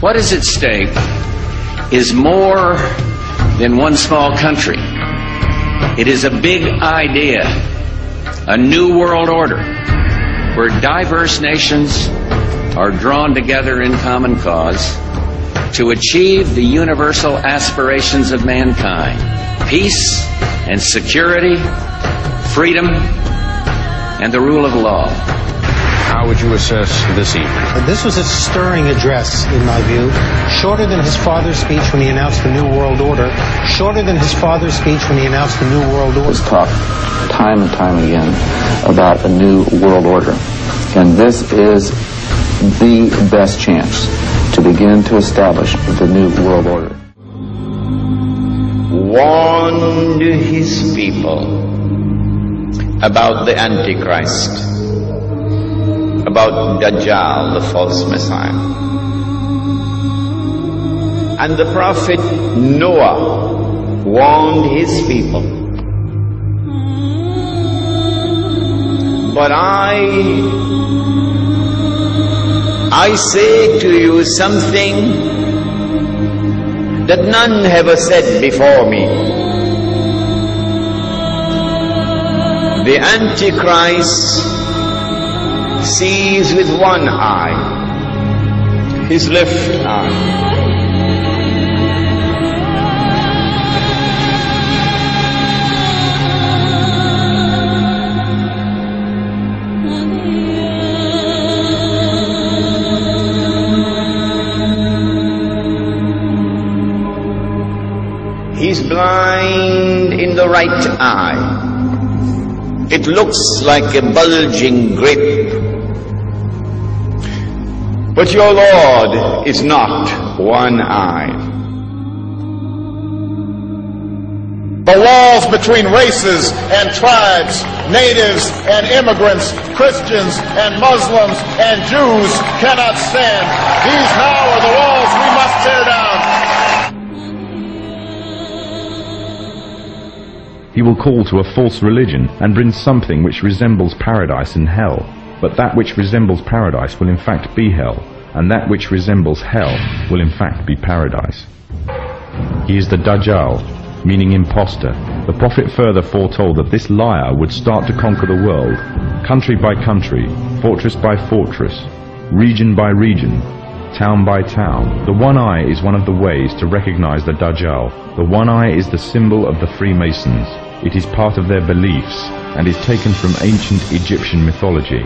What is at stake is more than one small country. It is a big idea, a new world order, where diverse nations are drawn together in common cause to achieve the universal aspirations of mankind: peace and security, freedom, and the rule of law. How would you assess this evening? This was a stirring address, in my view. Shorter than his father's speech when he announced the New World Order. Shorter than his father's speech when he announced the New World Order. Was talked time and time again about a new world order. And this is the best chance to begin to establish the new world order. Warned his people about the Antichrist, about Dajjal, the false Messiah. And the prophet Noah warned his people. But I say to you something that none have said before me. The Antichrist sees with one eye, his left eye. He's blind in the right eye. It looks like a bulging grape. But your Lord is not one-eyed. The walls between races and tribes, natives and immigrants, Christians and Muslims and Jews cannot stand. These now are the walls we must tear down. He will call to a false religion and bring something which resembles paradise and hell. But that which resembles paradise will in fact be hell, and that which resembles hell will in fact be paradise. He is the Dajjal, meaning imposter. The prophet further foretold that this liar would start to conquer the world, country by country, fortress by fortress, region by region, town by town. The one eye is one of the ways to recognize the Dajjal. The one eye is the symbol of the Freemasons. It is part of their beliefs and is taken from ancient Egyptian mythology.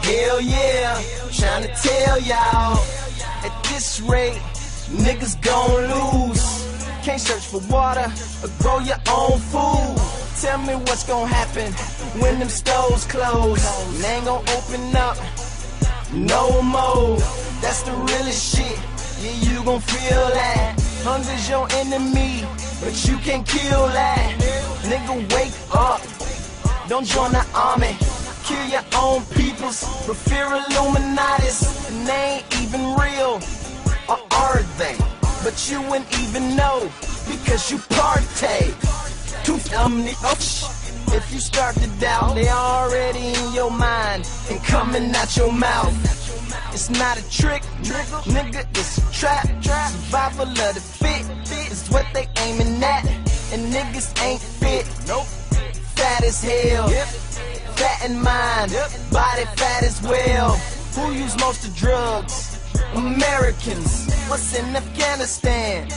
Hell yeah, I'm trying to tell y'all, at this rate, niggas gon' lose. Can't search for water or grow your own food. Tell me what's gon' happen when them stores close. And they ain't gon' open up no more. That's the realest shit. Yeah, you gon' feel that. Hunger's your enemy, but you can't kill that. Nigga, wake up. Don't join the army. Kill your own peoples. But fear Illuminatis. And they ain't even real. Or are they? But you wouldn't even know, because you partake. If you start to doubt, they already in your mind and coming out your mouth. It's not a trick, nigga, it's a trap. Survival of the fit is what they aiming at. And niggas ain't fit, nope. Fat as hell, fat in mind, body fat as well. Who use most of drugs? Americans. What's in Afghanistan?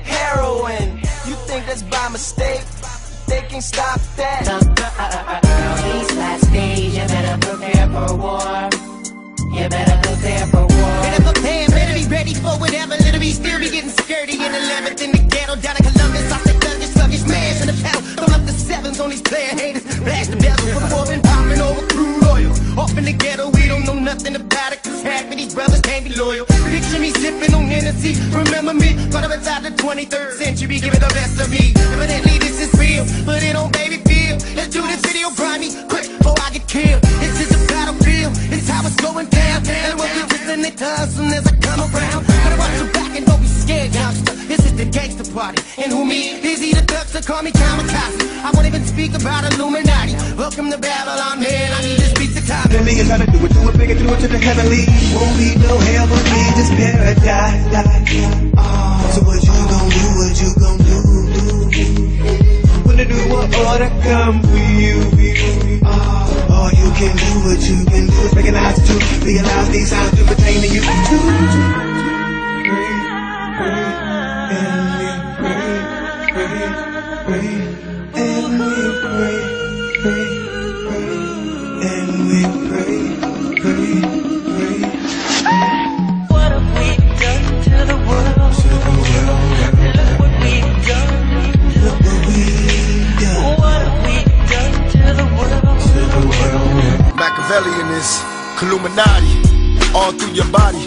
Heroin. You think that's by mistake? They can't stop that. These last days, you better prepare for war. You better prepare for war. Better prepare, better be ready for whatever. Little be still be getting scurdy in 11th in the ghetto. Down in Columbus, I say sluggish, mash in the pedal. Throw up the sevens on these player haters. Blast the bells before been popping over crude oil. Off in the ghetto, we don't know nothing about it. Cause half of these brothers can't be loyal. Picture me sipping on Hennessy. Remember me, thought I was out the 23rd century. Give it the best of me. Evidently this is real. Put it on baby feel. Let's do this video grimy quick before I get killed. This is a battlefield. It's how it's going down. And we'll be listening to us soon as I come around. Gotta watch your back and don't be scared, youngster. This is the gangster party. And who me? Busy the ducks that call me kamikaze. I won't even speak about Illuminati. Welcome to Babylon, man. I need to speak the time. Let me try to do it big and do it to the heavenly. Won't need no hell, won't need this paradise. So what you gon' do? What you gon' do? When the new world order come for you, all you can do, what you can do is recognize the truth, realize these sounds do pertain to you. What have we done to the world? Look what we've done. What have we done to the world? Machiavellian is Illuminati, all through your body.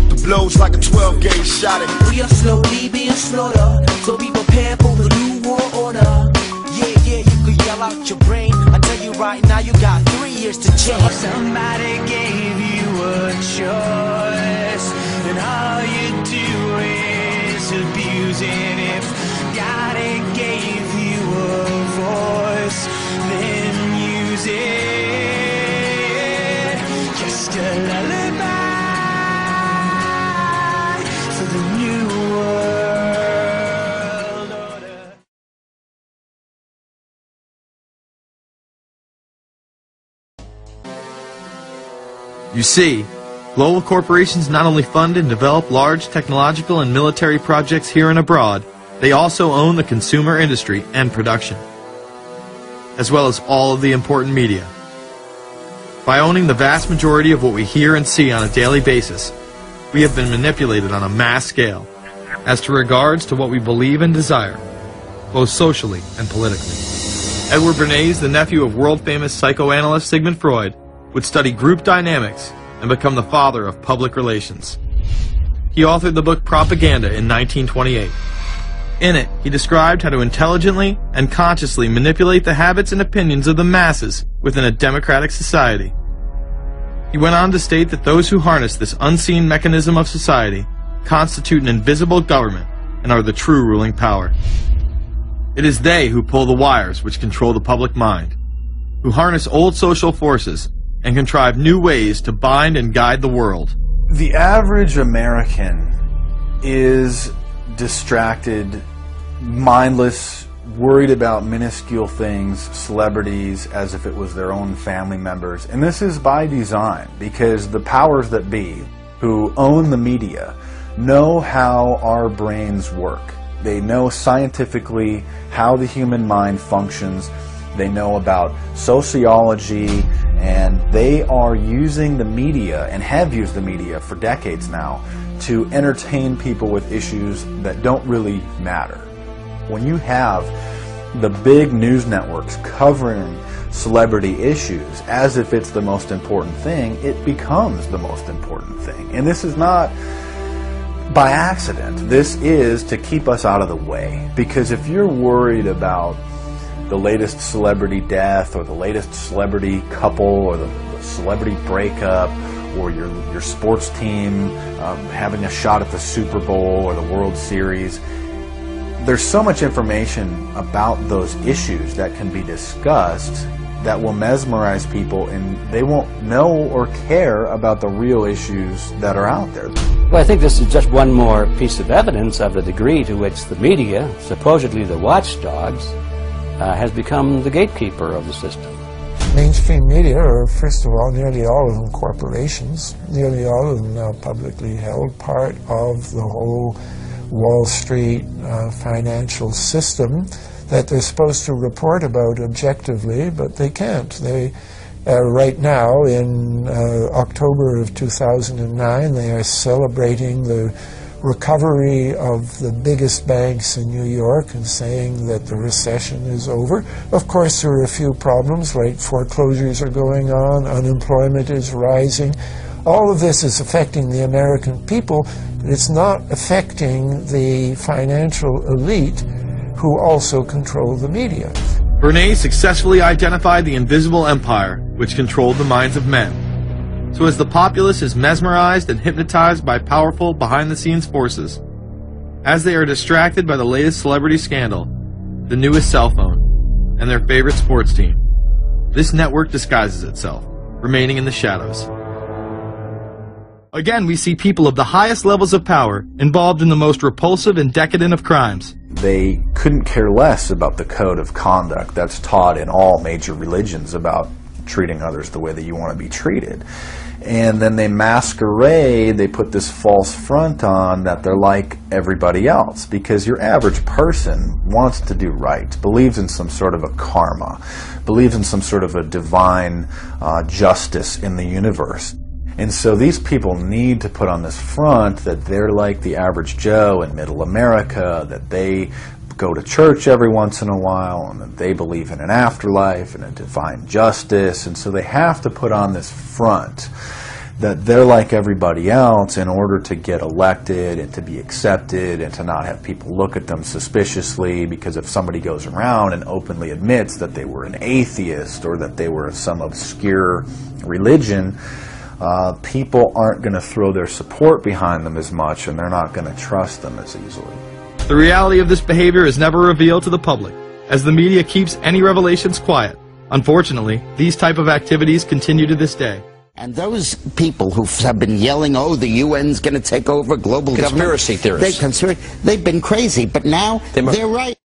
The blows like a 12-gauge shot at. We are slowly being slaughtered, so be prepared for the new world order. Yeah, you could yell out your brain. I tell you right now, you got 3 years to change. Somebody gave you a choice, and all you do is abuse it. If God gave you a voice, then use it. Just a lullaby for the new world order. You see, global corporations not only fund and develop large technological and military projects here and abroad, they also own the consumer industry and production, as well as all of the important media. By owning the vast majority of what we hear and see on a daily basis, we have been manipulated on a mass scale as to regards to what we believe and desire, both socially and politically. Edward Bernays, the nephew of world-famous psychoanalyst Sigmund Freud, would study group dynamics and become the father of public relations. He authored the book Propaganda in 1928. In it, he described how to intelligently and consciously manipulate the habits and opinions of the masses within a democratic society. He went on to state that those who harness this unseen mechanism of society constitute an invisible government and are the true ruling power. It is they who pull the wires which control the public mind, who harness old social forces and contrive new ways to bind and guide the world. The average American is distracted, mindless, worried about minuscule things, celebrities, as if it was their own family members. And this is by design, because the powers that be, who own the media, know how our brains work. They know scientifically how the human mind functions, they know about sociology, and they are using the media, and have used the media for decades now, to entertain people with issues that don't really matter. When you have the big news networks covering celebrity issues as if it's the most important thing, it becomes the most important thing. And this is not by accident. This is to keep us out of the way. Because if you're worried about the latest celebrity death, or the latest celebrity couple, or the celebrity breakup, or your sports team having a shot at the Super Bowl or the World Series, there's so much information about those issues that can be discussed that will mesmerize people, and they won't know or care about the real issues that are out there. Well, I think this is just one more piece of evidence of the degree to which the media, supposedly the watchdogs, has become the gatekeeper of the system. Mainstream media are, first of all, nearly all of them corporations, nearly all of them now publicly held, part of the whole Wall Street financial system that they're supposed to report about objectively, but they can't. They, right now, in October of 2009, they are celebrating the recovery of the biggest banks in New York and saying that the recession is over. Of course, there are a few problems, like foreclosures are going on, unemployment is rising. All of this is affecting the American people, but it's not affecting the financial elite who also control the media. Bernays successfully identified the invisible empire which controlled the minds of men. So as the populace is mesmerized and hypnotized by powerful behind-the-scenes forces, as they are distracted by the latest celebrity scandal, the newest cell phone, and their favorite sports team, this network disguises itself, remaining in the shadows. Again, we see people of the highest levels of power involved in the most repulsive and decadent of crimes. They couldn't care less about the code of conduct that's taught in all major religions about treating others the way that you want to be treated. And then they masquerade, they put this false front on that they're like everybody else, because your average person wants to do right, believes in some sort of a karma, believes in some sort of a divine justice in the universe. And so these people need to put on this front that they're like the average Joe in middle America, that they go to church every once in a while, and that they believe in an afterlife and a divine justice. And so they have to put on this front that they're like everybody else in order to get elected and to be accepted and to not have people look at them suspiciously, because if somebody goes around and openly admits that they were an atheist or that they were of some obscure religion, people aren't going to throw their support behind them as much, and they're not going to trust them as easily. The reality of this behavior is never revealed to the public, as the media keeps any revelations quiet. Unfortunately, these type of activities continue to this day. And those people who have been yelling, oh, the UN's going to take over global conspiracy government, theorists. They've been crazy, but now they're right.